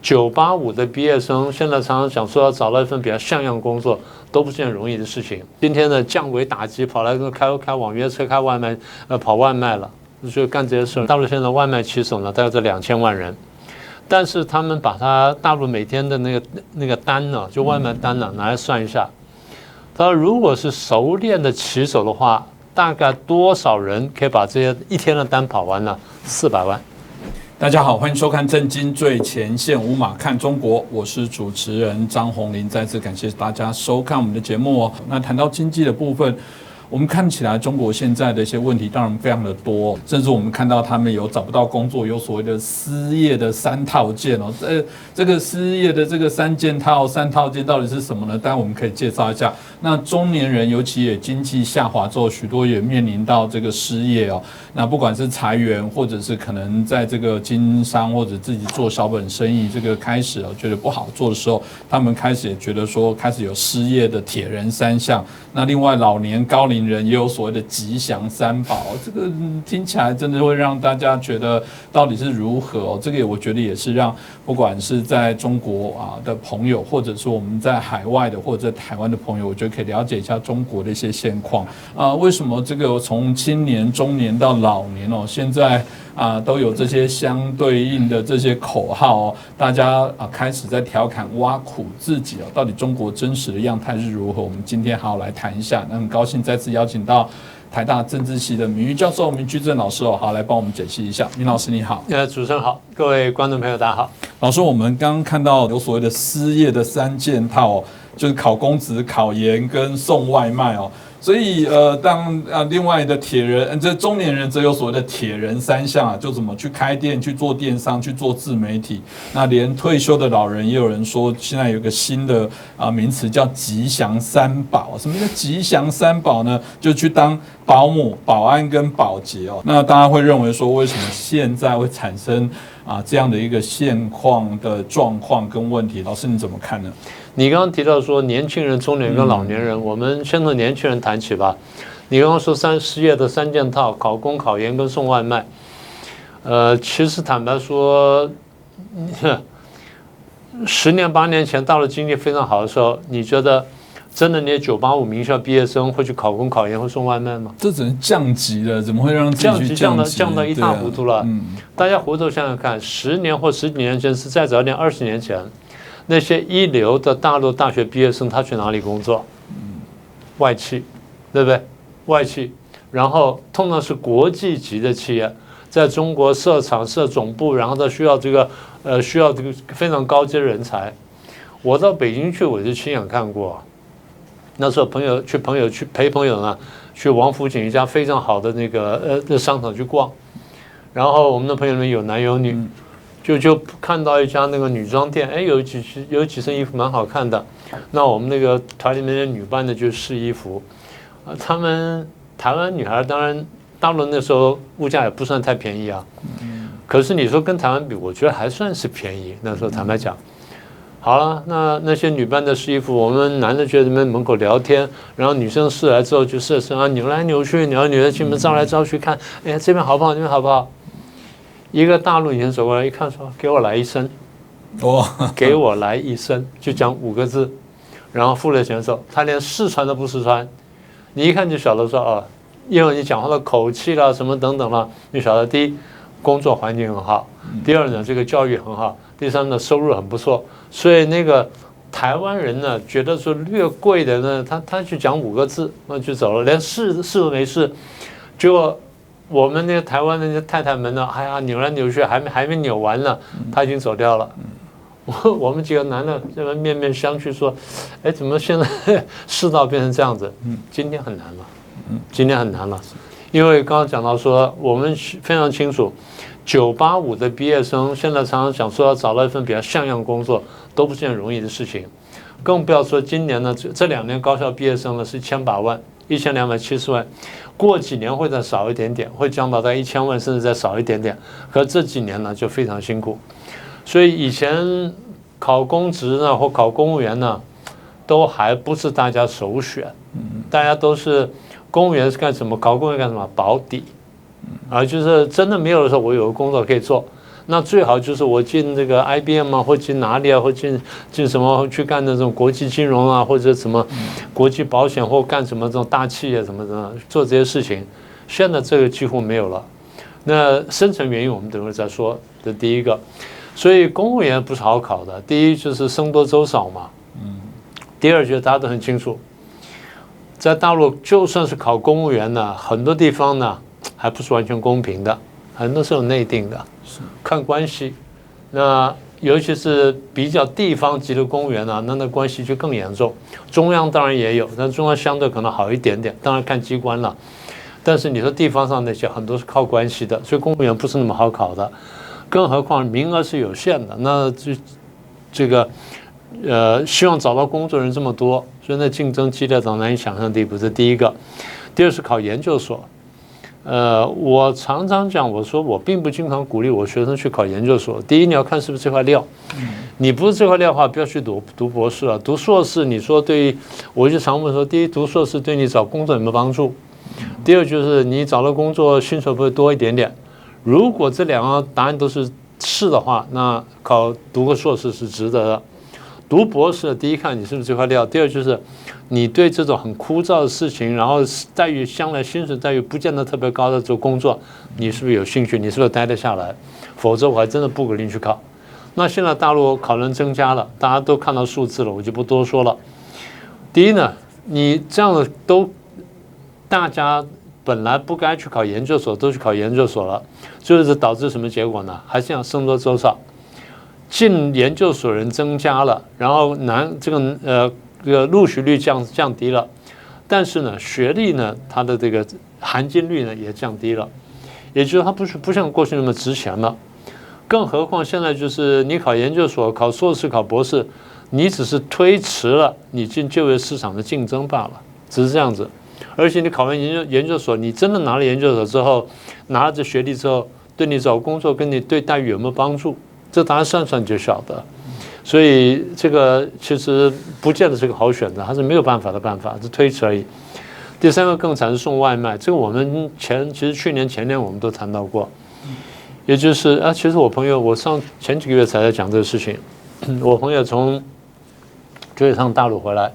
985的畢業生現在常常講說要找到一份比較像樣工作，都不是件容易的事情。今天的降維打擊，跑來開網約車、開外賣，跑外賣了，就幹這些事。大陸現在外賣騎手呢，大概在2000萬人，但是他們把他大陸每天的那個單呢，就外賣單呢，拿來算一下。他說，如果是熟練的騎手的話，大概多少人可以把這些一天的單跑完呢？400万。大家好，歡迎收看《政經最前線》，無馬看中國，我是主持人張宏林。再次感謝大家收看我們的節目哦。那談到經濟的部分，我們看起来中國現在的一些問題當然非常的多，甚至我們看到他們有找不到工作，有所謂的失業的3套件哦。這個失業的這個3套件到底是什麼呢？當然我們可以介紹一下。那中年人尤其也經濟下滑之後，許多也面臨到這個失業哦。那不管是裁員，或者是可能在這個經商或者自己做小本生意，這個開始覺得不好做的時候，他們開始也覺得說開始有失業的鐵人3項。那另外老年高齡人也有所謂的吉祥3寶，這個聽起來真的會讓大家覺得到底是如何哦。這個我覺得也是讓不管是在中國的朋友，或者是我們在海外的或者在台灣的朋友，我覺得可以了解一下中國的一些現況為什麼這個從青年、中年到老年哦，現在都有這些相對應的這些口號哦，大家開始在調侃挖苦自己哦，到底中國真實的樣態是如何？我們今天好好來談一下。那很高興再次邀請到台大政治系的名譽教授明居正老師哦，好來幫我們解析一下。明老師你好。主持人好，各位觀眾朋友大家好。老師，我們剛剛看到有所謂的失業的3件套哦，就是考公職、考研跟送外賣哦。所以另外的鐵人，這中年人則有所謂的鐵人3項就怎麼去開店、去做電商、去做自媒體。那連退休的老人也有人說，現在有個新的名詞叫吉祥3寶。什麼叫吉祥3寶呢？就去當保姆、保安跟保潔哦。那大家會認為說，為什麼現在會產生這樣的一個現況的狀況跟問題？老師你怎麼看呢？你剛剛提到說年輕人、中年人跟老年人，我們先從年輕人談起吧。你剛剛說失業的3件套，考公、考研跟送外賣。其實坦白說，10年8年前到了經濟非常好的時候，你覺得真的那些985名校畢業生會去考公、考研或送外賣嗎？這只能降級了，怎麼會讓自己去降到一塌糊塗了？大家回頭想想看，10年或10幾年前，是再早一點20年前。那些一流的大陸大學畢業生，他去哪裡工作？外企，對不對？外企，然後通常是國際級的企業，在中國設廠設總部，然後他需要這個非常高階人才。我到北京去，我就親眼看過。那時候朋友去陪朋友呢，去王府井一家非常好的那個商場去逛，然後我們的朋友裡面有男有女。就看到一家那個女裝店，有幾身衣服蠻好看的。那我們那個團裡面的女班的就試衣服，他們台灣女孩當然大陸那時候物價也不算太便宜啊，可是你說跟台灣比，我覺得還算是便宜。那時候坦白講，好了，那些女班的試衣服，我們男的就在門口聊天，然后女生試來之後就試身扭來扭去，扭來扭去，門招來招去看，這邊好不好？那邊好不好？一個大陸女人走過來一看說：“給我來一身，給我來一身。”就講5個字，然後付了錢之後，他連試穿都不試穿，你一看就曉得說因為你講話的口氣啦什麼等等啦，你曉得第一，工作環境很好；第二呢，這個教育很好；第三呢，收入很不錯。所以那個台灣人呢，覺得說略貴的呢，他去講5個字，那就走了，連試都沒試，結果。我們那個台灣的那些太太們呢，扭來扭去，還沒扭完呢，他已經走掉了。我們幾個男的這邊面面相覷說：“怎麼現在世道變成這樣子？今天很難了，今天很難了。因為剛剛講到說，我們非常清楚，985的畢業生現在常常講說要找到一份比較像樣工作，都不是件容易的事情。更不要說今年呢，這2年高校畢業生呢是1800萬，1270萬。過幾年會再少一點點，會降到在1000萬，甚至再少一點點。可這幾年呢，就非常辛苦。所以以前考公職呢，或考公務員呢，都還不是大家首選。大家都是公務員是幹什麼？考公務員幹什麼？保底。就是真的沒有的時候，我有個工作可以做。那最好就是我進這個 IBM 啊，或進哪裡啊，或進什麼去幹那種國際金融啊，或者什麼國際保險，或幹什麼這種大企業什麼的，做這些事情。現在這個幾乎沒有了。那深層原因我們等會再說。這第一個，所以公務員不是好考的。第一就是僧多粥少嘛。第二就是大家都很清楚，在大陸就算是考公務員呢，很多地方呢還不是完全公平的，很多是有內定的，看關係。那尤其是比較地方級的公務員呢，那關係就更嚴重。中央當然也有，但中央相對可能好一點點，當然看機關了。但是你說地方上那些很多是靠關係的，所以公務員不是那麼好考的，更何況名額是有限的。那這個希望找到工作人這麼多，所以那競爭激烈到難以想象的地步。這第一個。第二是考研究所。我常常講，我說我並不經常鼓勵我學生去考研究所。第一，你要看是不是這塊料。你不是這塊料的話，不要去讀博士了。讀碩士，你說對於，我就常問說，第一，讀碩士對你找工作有沒有幫助？第二就是你找到工作薪水不會多一點點。如果這兩個答案都是是的話，那讀個碩士是值得的。讀博士，第一看你是不是這塊料，第二就是你對這種很枯燥的事情，然後待遇将來薪水待遇不見得特別高的這種工作，你是不是有興趣？你是不是待得下來？否則我還真的不鼓勵你去考。那現在大陸考人增加了，大家都看到數字了，我就不多說了。第一呢，你這樣的都大家本來不該去考研究所，都去考研究所了，就是導致什麼結果呢？還是要僧多粥少。進研究所人增加了，然後這個錄取率降低了，但是呢，學歷呢，它的這個含金率呢也降低了，也就是它不像過去那麼值錢了。更何況現在就是你考研究所、考碩士、考博士，你只是推遲了你進就業市場的競爭罷了，只是這樣子。而且你考完研究所，你真的拿了研究所之後，拿了這學歷之後，對你找工作跟你对待遇有沒有幫助？這答案算就曉得，所以這個其實不見得是個好選擇，它是沒有辦法的辦法，是推遲而已。第三個更慘是送外賣，這個我們其實去年前年我們都談到過，也就是其實我朋友我前幾個月才在講這個事情，我朋友從一趟大陸回來，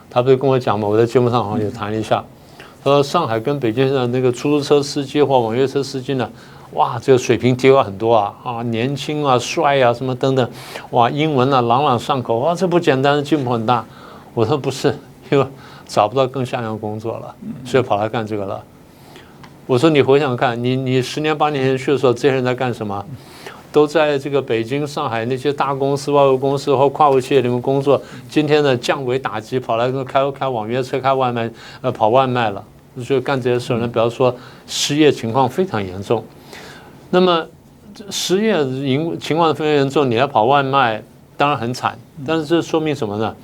他不是跟我講嘛，我在節目上好像也談了一下，他說上海跟北京的那個出租車司機或網約車司機呢，哇，這個水平提高很多啊！年輕啊，帥啊，什麼等等，哇，英文啊朗朗上口，哇，這不簡單，進步很大。我說不是，因為找不到更像樣工作了，所以跑來幹這個了。我說你回想看，你10年8年前去的時候，這些人在幹什麼？都在這個北京、上海那些大公司、外國公司或跨國企業裡面工作。今天呢，降維打擊，跑來開網約車、開外賣，跑外賣了。所以幹這些事呢，比方說失業情況非常嚴重。那麼失業情況非常嚴重，你要跑外賣，當然很慘。但是這說明什麼呢？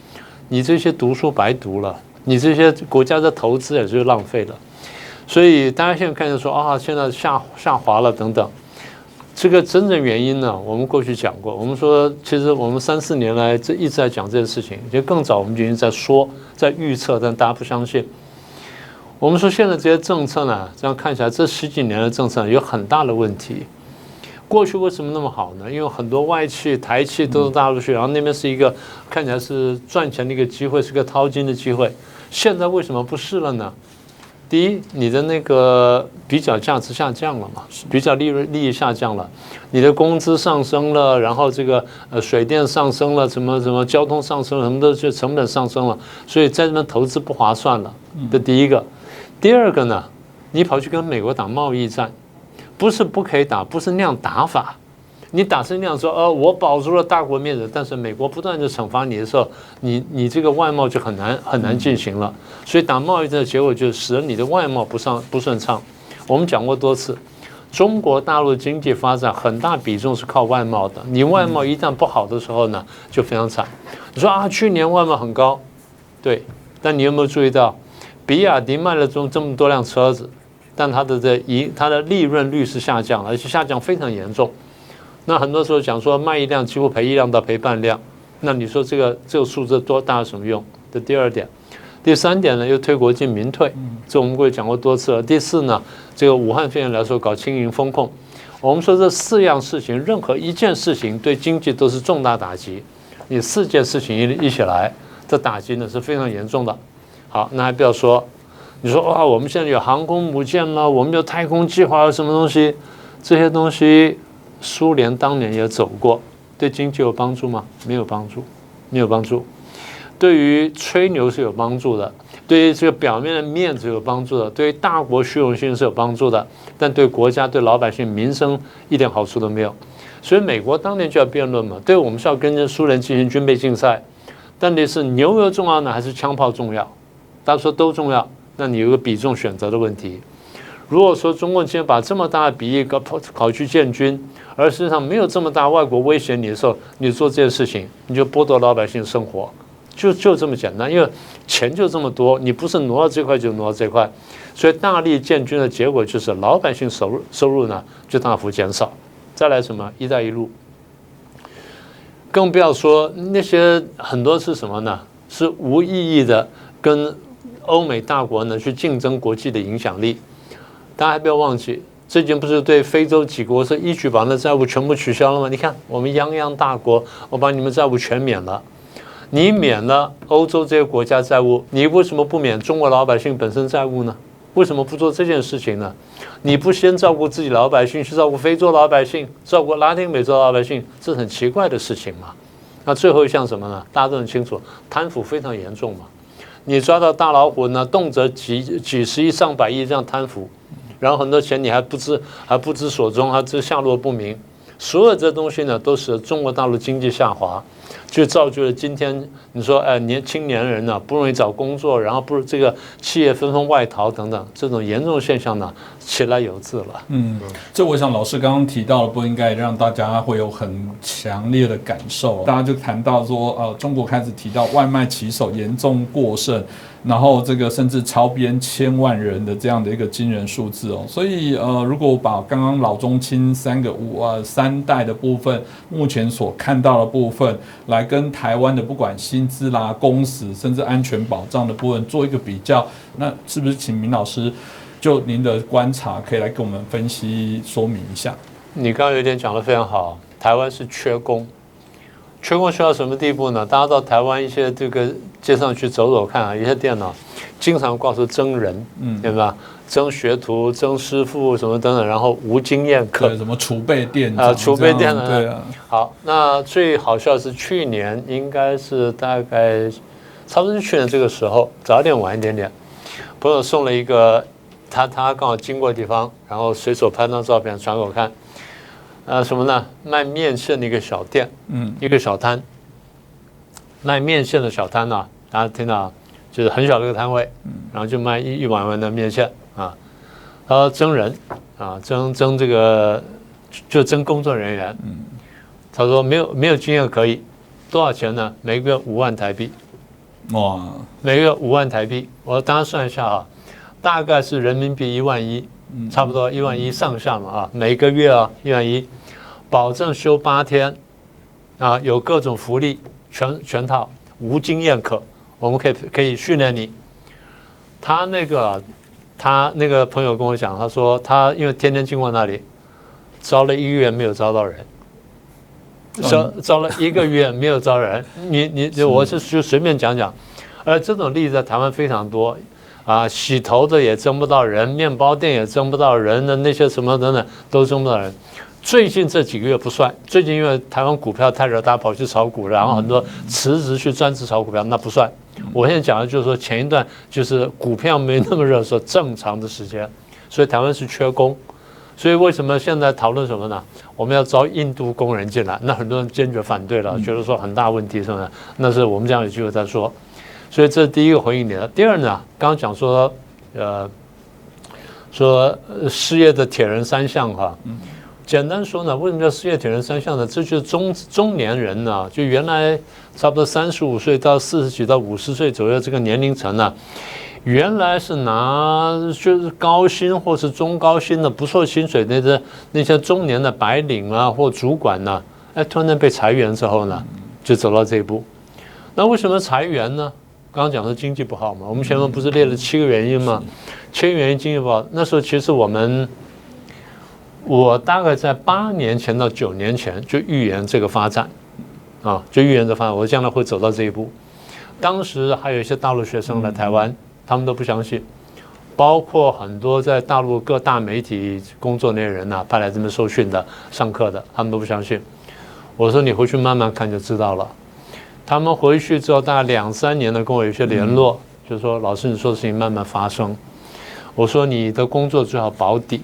你這些讀書白讀了，你這些國家的投資也是浪費了。所以大家現在看見說啊，現在下滑了等等，這個真正原因呢，我們過去講過。我們說，其實我們3、4年來一直在講這件事情，就更早我們就已經在說、在預測，但大家不相信。我們說現在這些政策呢，這樣看起來這10幾年的政策有很大的問題。過去為什麼那麼好呢？因為很多外企、台企都是大陸去，然後那邊是一個看起來是賺錢的一個機會，是個淘金的機會。現在為什麼不是了呢？第一，你的那個比較價值下降了嘛，比較利益下降了，你的工資上升了，然後這個水電上升了，什麼交通上升了，什麼的就成本上升了，所以在這邊投資不划算了。這第一個。第二個呢，你跑去跟美國打貿易戰，不是不可以打，不是那樣打法。你打成那樣說，我保住了大國面子，但是美國不斷的懲罰你的時候，你這個外貿就很難進行了。所以打貿易戰的結果就是使得你的外貿不順暢。我們講過多次，中國大陸經濟發展很大比重是靠外貿的。你外貿一旦不好的時候呢，就非常慘。你說去年外貿很高，對，但你有沒有注意到？比亞迪賣了這麼多輛車子，但它的利潤率是下降了，而且下降非常嚴重。那很多時候講說賣一輛幾乎賠1輛到賠半輛，那你說這個數字多大有什麼用？這第二點。第三點呢，又推國進民退，這我們過去講過多次了。第四呢，這個武漢肺炎來說搞輕盈風控，我們說這4樣事情，任何一件事情對經濟都是重大打擊。你4件事情一起來，這打擊呢是非常嚴重的。好，那還不要說，你說哇，我們現在有航空母艦了，我們有太空計劃，有什麼東西？這些東西，蘇聯當年也走過，對經濟有幫助嗎？沒有幫助，沒有幫助。對於吹牛是有幫助的，對於這個表面的面子有幫助的，對於大國虛榮心是有幫助的，但對國家、對老百姓民生一點好處都沒有。所以美國當年就要辯論嘛，對，我們是要跟着蘇聯進行軍備競賽，但你是牛肉重要呢，還是槍炮重要？大家說都重要，那你有個比重選擇的問題。如果說中共今天把這麼大的比例跑去建軍，而實際上沒有這麼大外國威脅你的時候，你做這件事情，你就剝奪老百姓生活，就這麼簡單。因為錢就這麼多，你不是挪到這塊就挪到這塊，所以大力建軍的結果就是老百姓收入呢就大幅減少。再來什麼“一帶一路”，更不要說那些很多是什麼呢？是無意義的跟歐美大國呢去競爭國際的影響力。大家還不要忘記，最近不是對非洲幾國是一舉把那債務全部取消了嗎？你看，我們泱泱大國，我把你們債務全免了。你免了歐洲這些國家債務，你為什麼不免中國老百姓本身債務呢？為什麼不做這件事情呢？你不先照顧自己老百姓，去照顧非洲老百姓，照顧拉丁美洲老百姓，這是很奇怪的事情嘛。那最後一項什麼呢？大家都很清楚，貪腐非常嚴重嘛。你抓到大老虎呢，動輒幾十億、上百億這樣貪腐。然後很多錢你還不知所蹤，還這下落不明，所有這東西呢，都使中國大陸經濟下滑，就造就了今天你說青年人呢不容易找工作，然後不如這個企業紛紛外逃等等，這種嚴重現象呢起來有致了。這我想老師剛剛提到的，不應該讓大家會有很強烈的感受。大家就談到說，中國開始提到外賣騎手嚴重過剩。然後這個甚至超編1000萬人的這樣的一個驚人數字哦，所以如果把剛剛老中青三代的部分，目前所看到的部分，來跟台灣的不管薪資啦、工時，甚至安全保障的部分做一個比較，那是不是請明老師就您的觀察，可以來跟我們分析說明一下？你剛剛有點講得非常好，台灣是缺工。缺工缺到什麼地步呢？大家到台灣一些這個街上去走走看啊，一些店呢，經常掛出徵人，對吧？徵學徒、徵師傅什麼等等，然後無經驗可，什麼儲備店儲備店呢？對啊。好，那最好笑的是去年，應該是大概差不多是去年這個時候，早一點晚一點點，朋友送了一個他剛好經過的地方，然後隨手拍張照片傳給我看。什麼呢？賣麵線的一個小店，一個小攤，賣麵線的小攤呢，大家聽到就是很小的一個攤位，然後就賣一碗碗的麵線啊。他徵人啊，徵這個就徵工作人員。他說沒有經驗可以，多少錢呢？每個月5萬台幣。哇，每個月5萬台幣，我當然算一下啊，大概是人民幣1萬1。差不多1萬1上下嘛啊，每個月啊1萬1，保證休8天，啊有各種福利全套，無經驗可，我們可以訓練你。他那個朋友跟我講，他說他因為天天經過那裡，招了1個月沒有招到人，招了1個月沒有招人，我是就隨便講講，而這種例子在台灣非常多。洗頭的也徵不到人，麵包店也徵不到人的那些什麼等等都徵不到人。最近這幾個月不算，最近因為台灣股票太熱，大家跑去炒股，然後很多辭職去專職炒股票，那不算。我現在講的就是說前一段就是股票沒那麼熱的時候，正常的時間，所以台灣是缺工。所以為什麼現在討論什麼呢？我們要招印度工人進來，那很多人堅決反對了，覺得說很大問題什麼的，那是我們這樣有機會再說。所以這是第一個回應你的。第二呢，剛剛講說，說失業的鐵人三項哈，簡單說呢，為什麼叫失業鐵人三項呢？這就是中年人呢，就原來差不多35歲到40幾到50歲左右這個年齡層呢，原來是拿就是高薪或是中高薪的不錯薪水那些中年的白領啊或主管呢，突然被裁員之後呢，就走到這一步。那為什麼裁員呢？剛剛講的經濟不好嘛，我們前面不是列了7個原因嗎？7個原因經濟不好，那時候其實我們我大概在8年前到9年前就預言這個發展，就預言這發展，我將來會走到這一步。當時還有一些大陸學生來台灣，他們都不相信，包括很多在大陸各大媒體工作那些人派來這邊受訓的、上課的，他們都不相信。我說你回去慢慢看就知道了。他們回去之後大概2、3年的跟我有些聯絡，就說老師你說的事情慢慢發生。我說你的工作最好保底。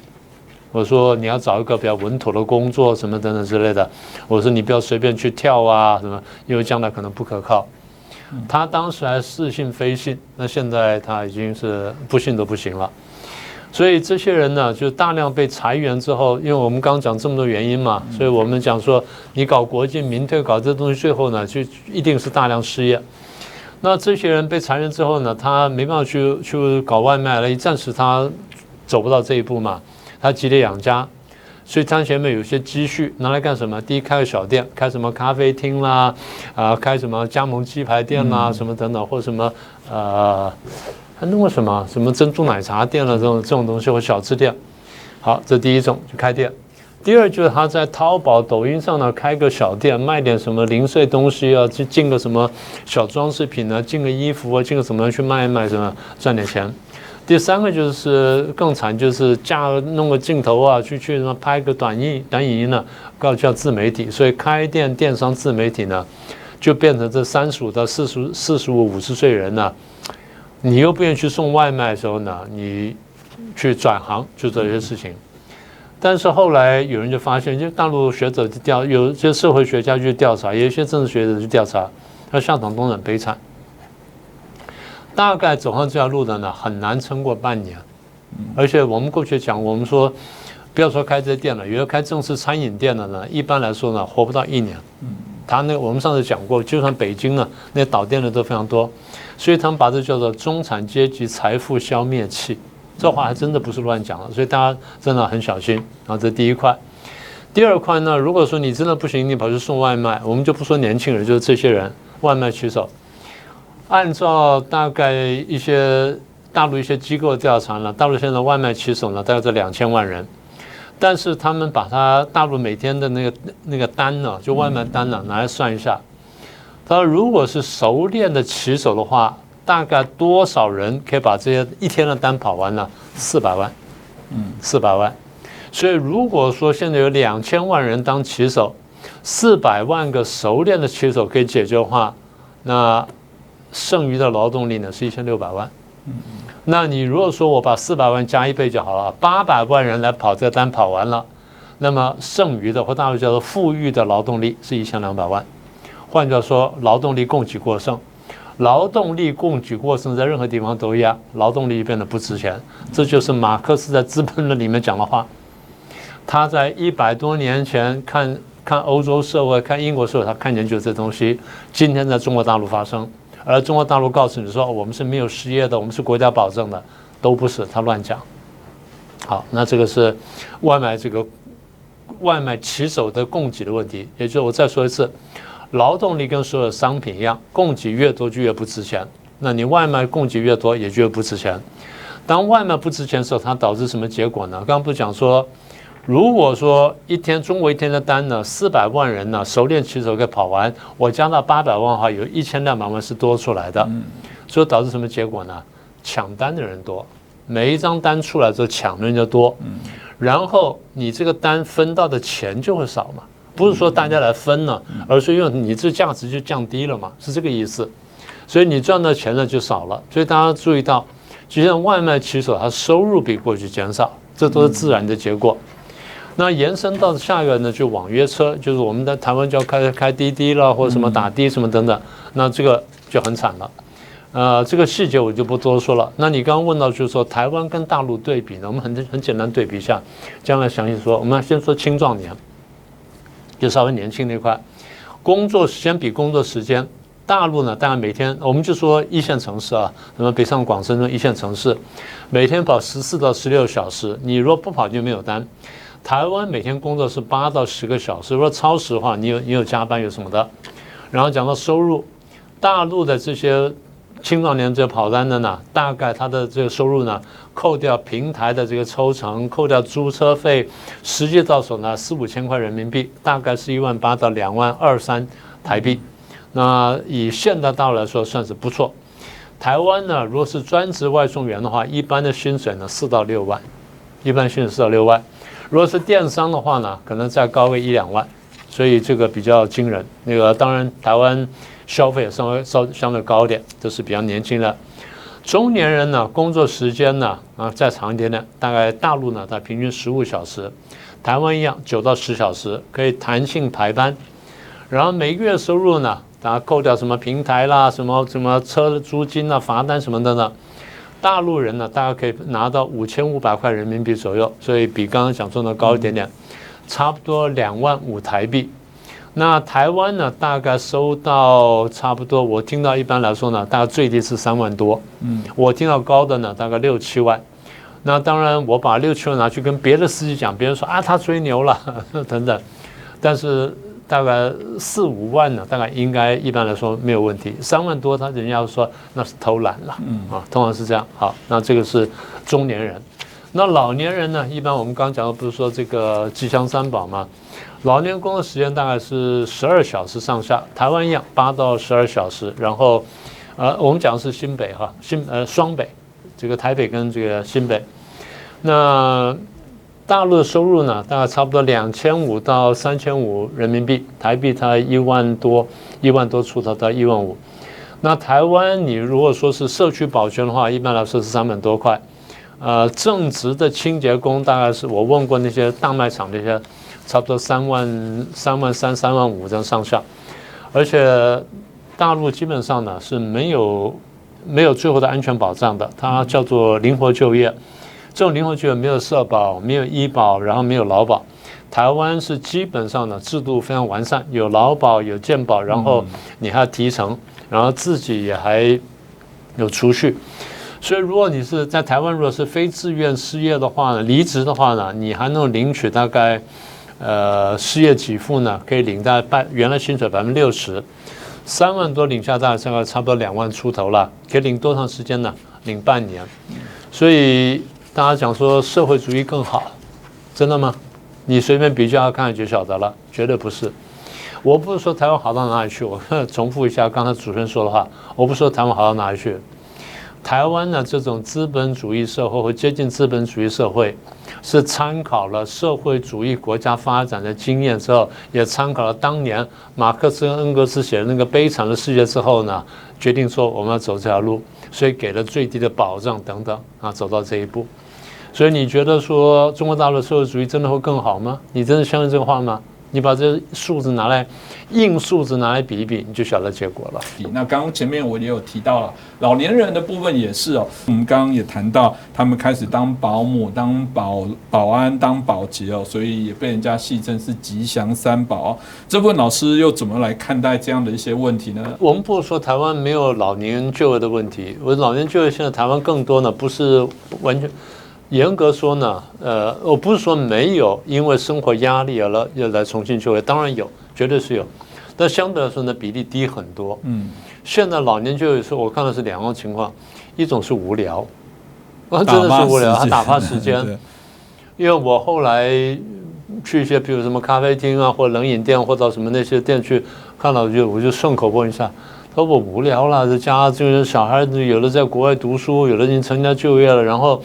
我說你要找一個比較穩妥的工作，什麼等等之類的。我說你不要隨便去跳啊，什麼，因為將來可能不可靠。他當時還似信非信，那現在他已經是不信都不行了。所以這些人呢，就大量被裁員之後，因為我們剛剛講這麼多原因嘛，所以我們講說你搞國進民退，搞這東西，最後呢就一定是大量失業。那這些人被裁員之後呢，他沒辦法去搞外賣了，暫時他走不到這一步嘛。他急着養家，所以他前面有些積蓄拿來幹什麼？第一，開個小店，開什麼咖啡廳啦，開什麼加盟雞排店啦，什麼等等，或什麼還弄個什麼珍珠奶茶店啦，這種東西，或小吃店。好，這第一種就開店。第二就是他在淘寶、抖音上呢開個小店，賣點什麼零碎東西啊，去進個什麼小裝飾品啊，進個衣服啊，進個什麼去賣一賣什麼，賺點錢。第三個就是更慘，就是弄個鏡頭啊，去拍個短影音呢，叫自媒體。所以開店電商自媒體呢，就變成這35到45、50歲人呢，你又不願意去送外賣的時候呢，你去轉行去做這些事情。但是後來有人就發現，就大陸學者有些社會學家去調查，有一些政治學者去調查，他下場都很悲慘。大概走上這條路的呢，很難撐過半年。而且我們過去講，我們說不要說開這些店了，有的開正式餐飲店的呢，一般來說呢，活不到1年。他那個我們上次講過，就算北京呢，那倒店的都非常多，所以他們把這叫做中產階級財富消滅器。這話還真的不是亂講的，所以大家真的很小心。然後這第一塊，第二塊呢，如果說你真的不行，你跑去送外賣，我們就不說年輕人，就是這些人外賣騎手。按照大概一些大陸一些機構調查呢，大陸現在外賣騎手呢大概是2000萬人，但是他們把他大陸每天的那個單呢，就外賣單呢拿來算一下，他說如果是熟練的騎手的話，大概多少人可以把這些一天的單跑完呢？400萬，400萬。所以如果說現在有2000萬人當騎手，400萬個熟練的騎手可以解決的話，那剩餘的勞動力呢是1600萬，那你如果說我把400萬加1倍就好了，800萬人來跑這個單跑完了，那麼剩餘的或大陸叫做富裕的勞動力是1200萬。換句話說，勞動力供給過剩，勞動力供給過剩在任何地方都一樣，勞動力變得不值錢。這就是馬克思在《資本論》裡面講的話。他在100多年前看歐洲社會、看英國社會，他看研究這東西。今天在中國大陸發生。而中國大陸告訴你說我們是沒有失業的，我們是國家保證的，都不是，他亂講。好，那這個是外賣騎手的供給的問題，也就是我再說一次，勞動力跟所有商品一樣，供給越多就越不值錢。那你外賣供給越多，也就越不值錢。當外賣不值錢的時候，它導致什麼結果呢？剛剛不是講說，如果說中國一天的單呢，400萬人呢，熟練騎手可以跑完，我加到800萬的話，有1200萬是多出來的，所以導致什麼結果呢？搶單的人多，每一張單出來之後搶的人就多，然後你這個單分到的錢就會少嘛，不是說大家來分呢，而是因為你這價值就降低了嘛，是這個意思，所以你賺到錢呢就少了，所以大家注意到，就像外賣騎手他收入比過去減少，這都是自然的結果。那延伸到下一個呢，就網約車，就是我們在台灣叫開滴滴了，或者什麼打的什麼等等，那這個就很慘了。這個細節我就不多說了。那你剛剛問到就是說台灣跟大陸對比呢，我們很簡單對比一下，將來詳細說。我們先說青壯年，就稍微年輕那塊，工作時間比工作時間，大陸呢，當然每天我們就說一線城市啊，什麼北上廣深這種一線城市，每天跑14到16小時，你如果不跑就沒有單。台灣每天工作是8到10個小時，如果超時的話，你有加班有什麼的。然後講到收入，大陸的這些青壯年這跑單的呢，大概他的這個收入呢，扣掉平台的這個抽成，扣掉租車費，實際到手呢4、5千塊人民幣，大概是18000到22000-23000台幣。那以現代大陸來說，算是不錯。台灣呢，如果是專職外送員的話，一般的薪水呢4到6萬，一般薪水4到6萬。如果是電商的話呢，可能再高個1、2萬，所以這個比較驚人。那個當然，台灣消費也相對高一點，這是比較年輕的。中年人呢，工作時間呢再長一點點，大概大陸呢，它平均15小時，台灣一樣9到10小時，可以彈性排班。然後每個月收入呢，大家扣掉什麼平台啦、什麼車的租金啊、罰單什麼的呢，大陸人呢，大概可以拿到5500塊人民幣左右，所以比剛剛講中的高一點點，差不多25000台幣。那台灣呢，大概收到差不多，我聽到一般來說呢，大概最低是3萬多，我聽到高的呢，大概6、7萬。那當然，我把6、7萬拿去跟別的司機講，別人說啊，他追牛了等等，但是大概4、5萬呢，大概應該一般來說沒有問題。3萬多，他人家說那是偷懶了，通常是這樣。好，那這個是中年人。那老年人呢，一般我們剛講的不是說這個吉祥三寶嗎？老年工作時間大概是12小時上下，台灣一樣8到12小時。然後，我們講的是新北哈，雙北，這個台北跟這個新北。那大陸的收入呢，大概差不多2500到3500人民幣，台幣它1萬多出頭到1萬5。那台灣你如果說是社區保全的話，一般來說是300多塊。正職的清潔工大概是我問過那些大賣場那些，差不多3萬3、3萬5這樣上下。而且大陸基本上呢是沒有最後的安全保障的，它叫做靈活就業。這種靈活就業沒有社保，沒有醫保，然後沒有勞保。台灣是基本上呢制度非常完善，有勞保有健保，然後你還要提成，然後自己也還有儲蓄。所以，如果你是在台灣，如果是非自願失業的話呢，離職的話呢，你還能領取大概，失業給付呢，可以領大概原來薪水60%，3萬多領下大概差不多2萬出頭了，可以領多長時間呢？領半年。所以大家講說社會主義更好，真的嗎？你隨便比較看就曉得了，絕對不是。我不是說台灣好到哪裡去，我重複一下剛才主持人說的話，我不是說台灣好到哪裡去。台灣呢，這種資本主義社會或接近資本主義社會，是參考了社會主義國家發展的經驗之後，也參考了當年馬克思跟恩格斯寫的那個《悲慘的世界》之後呢，決定說我們要走這條路，所以給了最低的保障等等啊，走到這一步。所以你覺得說中國大陸的社會主義真的會更好嗎？你真的相信這個話嗎？你把這數字拿來硬數字拿來比一比，你就曉得結果了。那剛剛前面我也有提到了，老年人的部分也是哦。我們剛剛也談到，他們開始當保姆、當保安、當保潔哦，所以也被人家戲稱是吉祥三寶。這部分老師又怎麼來看待這樣的一些問題呢？我們不是說台灣沒有老年就業的問題，老年就業現在台灣更多呢，不是完全。嚴格說呢，我不是說沒有，因為生活壓力要來重新就業，當然有，絕對是有，但相對來說呢，比例低很多。現在老年就業時候，我看的是2種情況，一種是無聊，真的是無聊，他打發時間。因為我後來去一些，比如什麼咖啡廳啊，或者冷飲店，或者什麼那些店去看到，我就順口問一下。他說我無聊了，這家就是小孩子有的在國外讀書，有的已經成家就業了，然後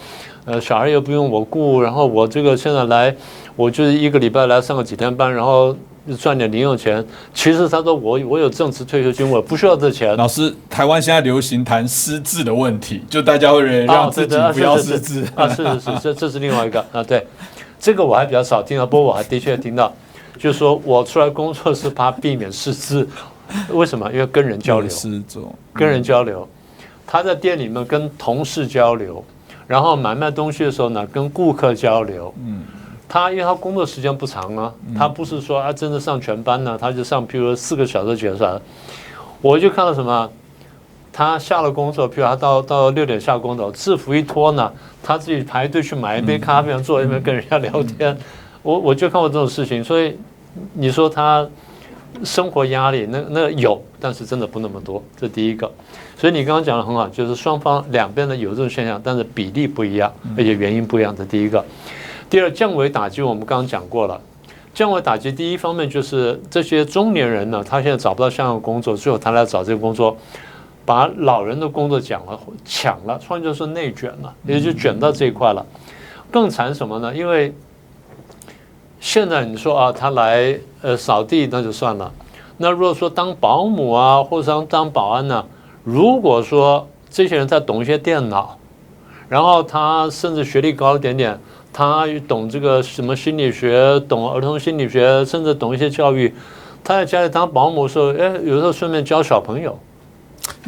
小孩又不用我顧，然後我這個現在來，我就是1個禮拜來上個幾天班，然後賺點零用錢。其實他說我有正職退休金，我不需要這錢。老師，台灣現在流行談失智的問題，就大家會讓自己不要失智啊，是，這是另外一個啊，對，這個我還比較少聽到，不過我還的確聽到，就是說我出來工作是怕避免失智。為什麼？因為跟人交流，跟人交流，他在店裡面跟同事交流，然後買賣東西的時候呢，跟顧客交流。他因為他工作時間不長啊，他不是說真的上全班呢，他就上，譬如4個小時結算。我就看到什麼，他下了工作，譬如他到6點下工作，制服一脫呢，他自己排隊去買一杯咖啡，坐在那邊跟人家聊天。我就看過這種事情，所以你說他生活壓力那有，但是真的不那麼多，這第一個。所以你剛剛講的很好，就是雙方兩邊的有這種現象，但是比例不一樣，而且原因不一樣，這第一個。第二，降維打擊我們剛剛講過了，降維打擊第一方面就是這些中年人呢，他現在找不到相應的工作，最後他來找這個工作，把老人的工作搶了，換句話說內捲了，也就捲到這一塊了。更慘什麼呢？因為現在你說啊，他來掃地那就算了，那如果說當保姆啊，或者當保安呢，如果說這些人他懂一些電腦，然後他甚至學歷高一點點，他懂這個什麼心理學，懂兒童心理學，甚至懂一些教育，他在家裡當保姆的時候，有時候順便教小朋友。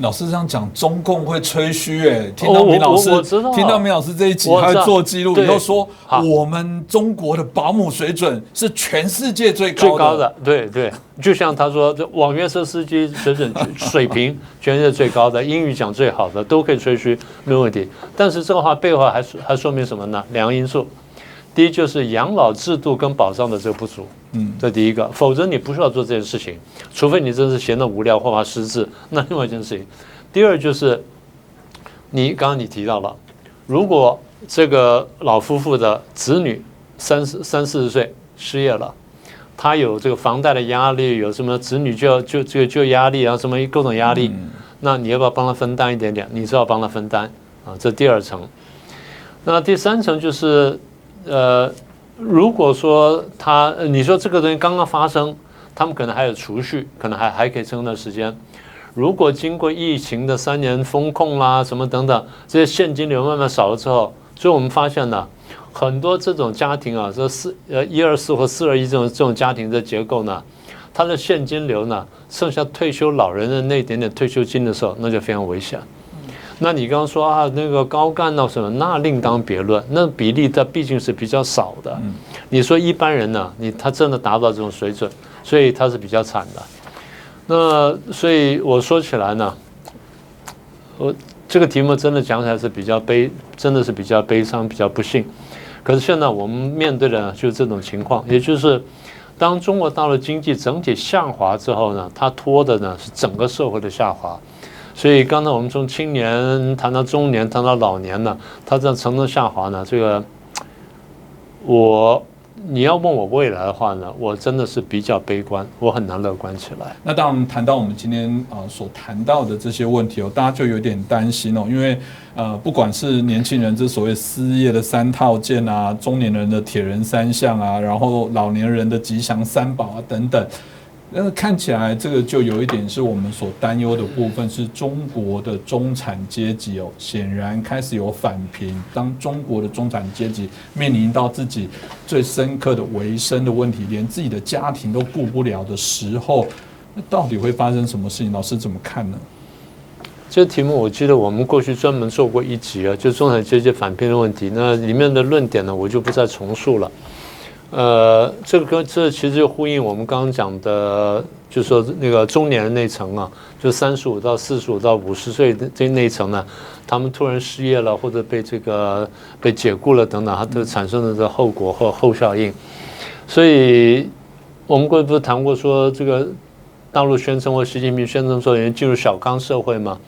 老師這樣講，中共會吹噓聽到明老師，聽到明老師這一集，他會做記錄，以後說我們中國的保姆水準是全世界最高的。對，就像他說，這網约車司機水平全世界最高的，英語講最好的，都可以吹噓，沒有問題。但是這個話背後還說明什麼呢？兩個因素。第一就是養老制度跟保障的這個不足，這第一個，否則你不需要做這件事情，除非你真是閒得無聊或怕失智，那另外一件事情。第二就是剛剛你提到了，如果這個老夫婦的子女三四十歲失業了，他有這個房貸的壓力，有什麼子女就壓力啊，什麼各種壓力，那你要不要幫他分擔一點點？你只好幫他分擔啊，這第二層。那第三層就是如果說你說這個東西剛剛發生，他們可能還有儲蓄，可能還可以撐段時間。如果經過疫情的3年封控啦，什麼等等，這些現金流慢慢少了之後，所以我們發現呢，很多這種家庭啊，這124或421這種家庭的結構呢，它的現金流呢，剩下退休老人的那一點點退休金的時候，那就非常危險。那你剛剛說啊，那個高幹到什麼，那另當別論，那比例它畢竟是比較少的。你說一般人呢，他真的達到這種水準，所以他是比較慘的。那所以我說起來呢，這個題目真的講起來是真的是比較悲傷，比較不幸。可是現在我們面對的就是這種情況，也就是當中國大陸經濟整體下滑之後呢，它拖的呢是整個社會的下滑。所以剛才我們從青年談到中年，談到老年呢，它這樣層層下滑呢，這個你要問我未來的話呢，我真的是比較悲觀，我很難樂觀起來。那當然談到我們今天所談到的這些問題大家就有點擔心因為不管是年輕人這所謂失業的3套件啊，中年人的鐵人3項啊，然後老年人的吉祥3寶啊等等。那看起來這個就有一點是我們所擔憂的部分，是中國的中產階級顯然開始有返貧。當中國的中產階級面臨到自己最深刻的維生的問題，連自己的家庭都顧不了的時候，那到底會發生什麼事情？老師怎麼看呢？這個題目我記得我們過去專門做過一集就中產階級返貧的問題，那裡面的論點呢，我就不再重述了。這其實就呼應我們剛剛講的，就是說那個中年人那層啊，就35到45到50歲這那一層呢，他們突然失業了，或者被解雇了等等，它都產生的這後果或後效應。所以我們過去不是談過說，這個大陸宣稱或習近平宣稱說人進入小康社會嗎？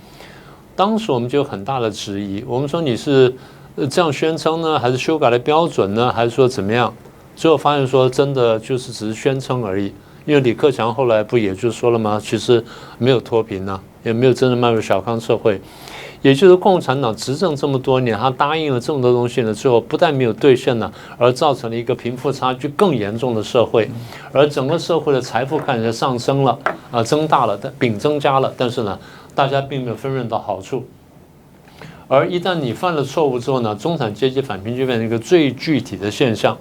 當時我們就有很大的質疑，我們說你是這樣宣稱呢，還是修改了標準呢，還是說怎麼樣？最後發現說，真的就是只是宣稱而已。因為李克強後來不也就說了嗎？其實沒有脫貧啊，也沒有真正邁入小康社會。也就是共產黨執政這麼多年，他答應了這麼多東西呢，最後不但沒有兌現呢，而造成了一個貧富差距更嚴重的社會，而整個社會的財富看起來上升了增大了，餅增加了，但是呢，大家並沒有分潤到好處。而一旦你犯了錯誤之後呢，中產階級返貧就變成一個最具體的現象。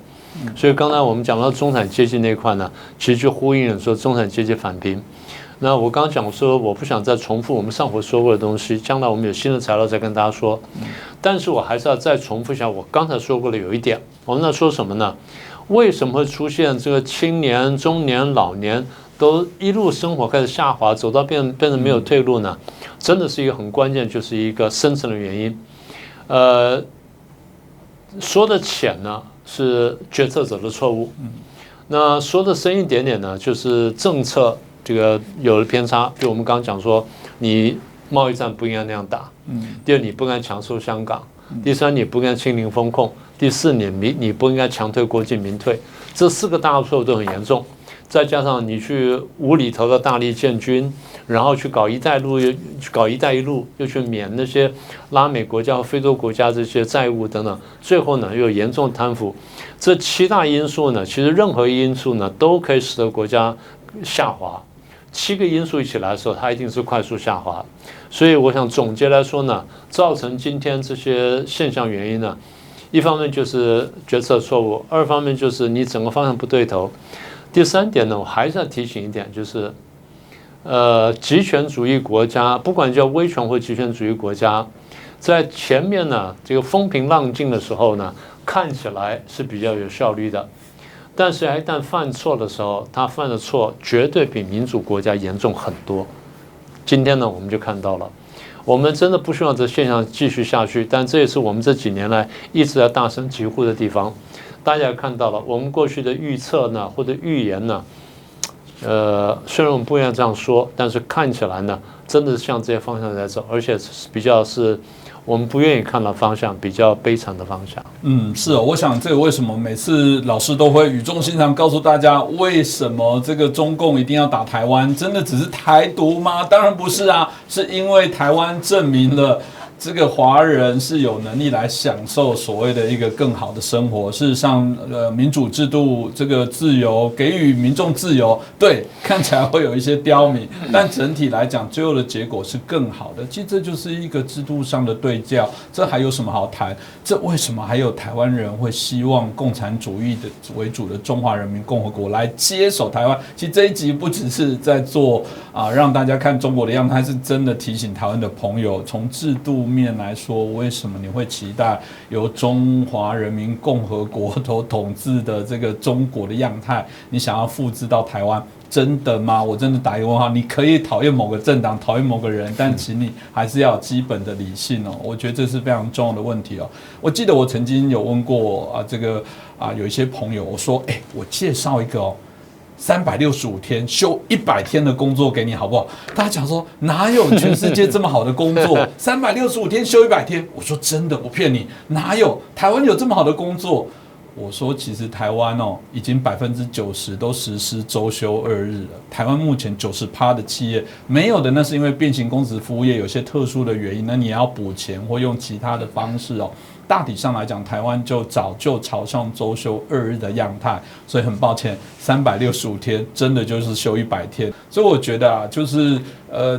所以剛才我們講到中產階級那一塊呢，其實就呼應了說中產階級返貧。那我剛剛講說，我不想再重複我們上回說過的東西，將來我們有新的材料再跟大家說。但是我還是要再重複一下我剛才說過的有一點，我們在說什麼呢？為什麼會出現這個青年、中年、老年都一路生活開始下滑，走到變成沒有退路呢？真的是一個很關鍵，就是一個深層的原因。說的淺呢，是決策者的錯誤。那說的深一點點呢，就是政策這個有了偏差，就我們剛剛講說，你貿易戰不應該那樣打。第二，你不應該強收香港。第三，你不應該清零風控。第四，你不應該強推國進民退。這4個大錯誤都很嚴重。再加上你去無厘頭的大力建軍，然後去搞一帶一路，又去免那些拉美國家和非洲國家這些債務等等，最後呢又嚴重貪腐。這7大因素呢，其實任何因素呢都可以使得國家下滑。7個因素一起來的時候，它一定是快速下滑。所以我想總結來說呢，造成今天這些現象原因呢，一方面就是決策錯誤，二方面就是你整個方向不對頭。第3點呢，我還是要提醒一點，就是極權主義國家，不管叫威權或極權主義國家，在前面呢這個風平浪靜的時候呢，看起來是比較有效率的。但是，一旦犯錯的時候，他犯的錯絕對比民主國家嚴重很多。今天呢，我們就看到了，我們真的不希望这現象繼續下去，但這也是我們這幾年來一直在大聲疾呼的地方。大家也看到了，我們過去的預測呢，或者預言呢，雖然我們不願意這樣說，但是看起來呢，真的是向這些方向在走，而且比較是我們不願意看到方向，比較悲慘的方向。是哦，我想这個為什麼每次老師都會語重心長告訴大家，為什麼這個中共一定要打台灣？真的只是台獨嗎？當然不是啊，是因為台灣證明了這個華人是有能力來享受所謂的一個更好的生活。事實上，民主制度這個自由給予民眾自由，對，看起來會有一些刁民，但整體來講，最後的結果是更好的。其實這就是一個制度上的對調，這還有什麼好談？這為什麼還有台灣人會希望共產主義的為主的中華人民共和國來接手台灣？其實這一集不只是在做讓大家看中國的樣子，還是真的提醒台灣的朋友，從制度面來說，為什麼你會期待由中華人民共和國所統治的這個中國的樣態，你想要複製到台灣？真的嗎？我真的打一個問號。你可以討厭某個政黨，討厭某個人，但請你還是要有基本的理性哦。我覺得這是非常重要的問題哦。我記得我曾經有問過有一些朋友，我說，我介紹一個365天休100天的工作給你好不好？大家講說哪有全世界這麼好的工作？365天休100天，我說真的不騙你，哪有？台灣有這麼好的工作？我說，其實台灣已經90%都實施週休2日了。台灣目前90%的企業沒有的，那是因為變形工時服務業有些特殊的原因，那你也要補錢或用其他的方式哦。大體上來講，台灣就早就朝向週休2日的樣態，所以很抱歉，365天真的就是休100天。所以我覺得就是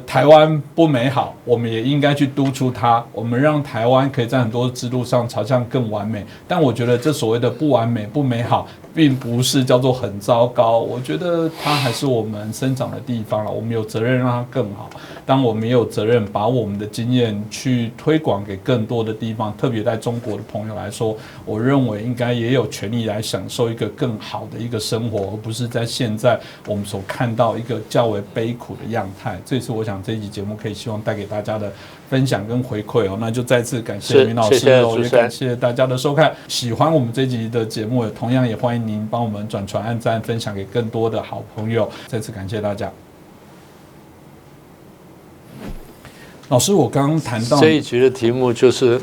台灣不美好，我們也應該去督促它，我們讓台灣可以在很多制度上朝向更完美。但我覺得這所謂的不完美、不美好，並不是叫做很糟糕。我覺得它還是我們生長的地方了，我們有責任讓它更好。當我們也有責任把我們的經驗去推廣給更多的地方，特別在中國的朋友來說，我認為應該也有權利來享受一個更好的一個生活，而不是在現在我們所看到一個較為悲苦的樣態。這也是我想這一集節目可以希望帶給大家的分享跟回饋哦。那就再次感謝明老師哦，也感謝大家的收看。喜歡我們這一集的節目，同樣也歡迎您幫我們轉傳、按讚、分享給更多的好朋友。再次感謝大家。老師，我剛剛談到這一集的題目就是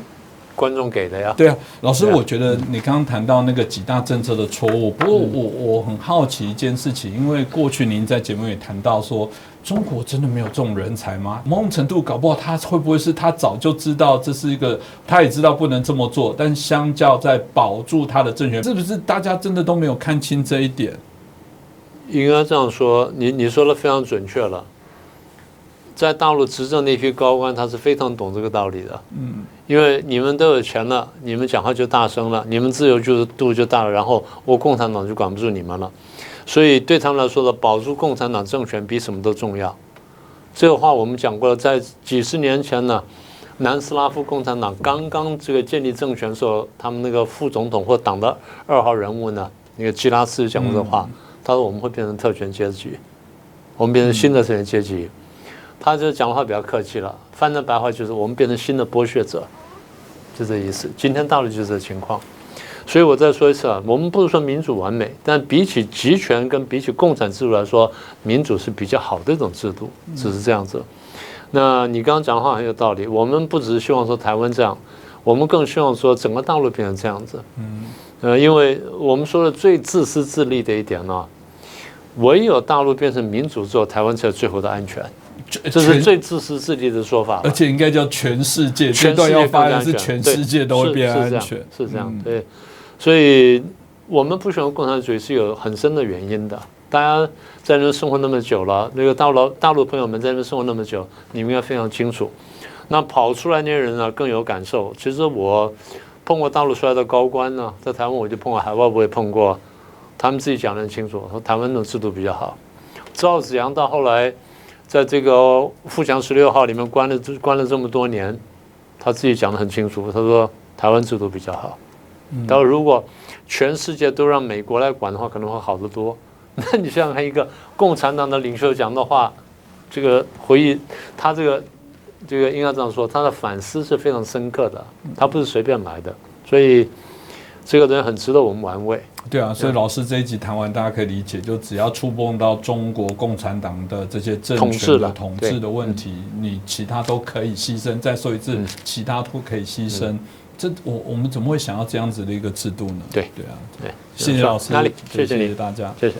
觀眾給的呀。對啊，老師，我覺得你剛剛談到那個幾大政策的錯誤，不過我很好奇一件事情，因為過去您在節目也談到說，中國真的沒有這種人才嗎？某種程度搞不好他會不會是他早就知道這是一個，他也知道不能這麼做，但相較在保住他的政權，是不是大家真的都沒有看清這一點？應該這樣說，你說的非常準確了。在大陸執政那批高官，他是非常懂這個道理的。因為你們都有錢了，你們講話就大聲了，你們自由度就大了，然後我共產黨就管不住你們了。所以對他們來說的，保住共產黨政權比什麼都重要。這個話我們講過了，在幾十年前呢，南斯拉夫共產黨剛剛這個建立政權的時候，他們那個副總統或黨的2號人物呢，那個基拉斯講過這話，他說我們會變成特權階級，我們變成新的特權階級。他就講的話比較客氣了，翻成白話就是我們變成新的剝削者，就這意思。今天大陸就是這情況，所以我再說一次啊，我們不是說民主完美，但比起集權跟比起共產制度來說，民主是比較好的一種制度，只是這樣子。那你剛剛講的話很有道理，我們不只是希望說台灣這樣，我們更希望說整個大陸變成這樣子。因為我們說的最自私自利的一點呢，唯有大陸變成民主之後，台灣才有最後的安全。這是最自私自利的說法，而且應該叫全世界，這段要發的是全世界都會變安全，是這樣，對。所以我們不喜歡共產主義是有很深的原因的。大家在那邊生活那麼久了，那個大陸朋友們在那邊生活那麼久，你們應該非常清楚。那跑出來那些人呢，更有感受。其實我碰過大陸出來的高官呢，在台灣我就碰過，海外我也碰過，他們自己講得很清楚，說台灣的制度比較好。趙紫陽到後來在這個富強16號裡面關了這麼多年，他自己講得很清楚，他說台灣制度比較好。他說如果全世界都讓美國來管的話，可能會好得多。那你想想看，一個共產黨的領袖講的話，這個回憶他這個應該這樣說，他的反思是非常深刻的，他不是隨便來的，所以這個人很值得我們玩味。對啊，所以老師這一集談完，大家可以理解，就只要觸碰到中國共產黨的這些政權的統治的問題，你其他都可以犧牲。再說一次，其他都可以犧牲。這我們怎麼會想要這樣子的一個制度呢？對啊，對，謝謝老師，哪裡？謝謝大家，謝謝。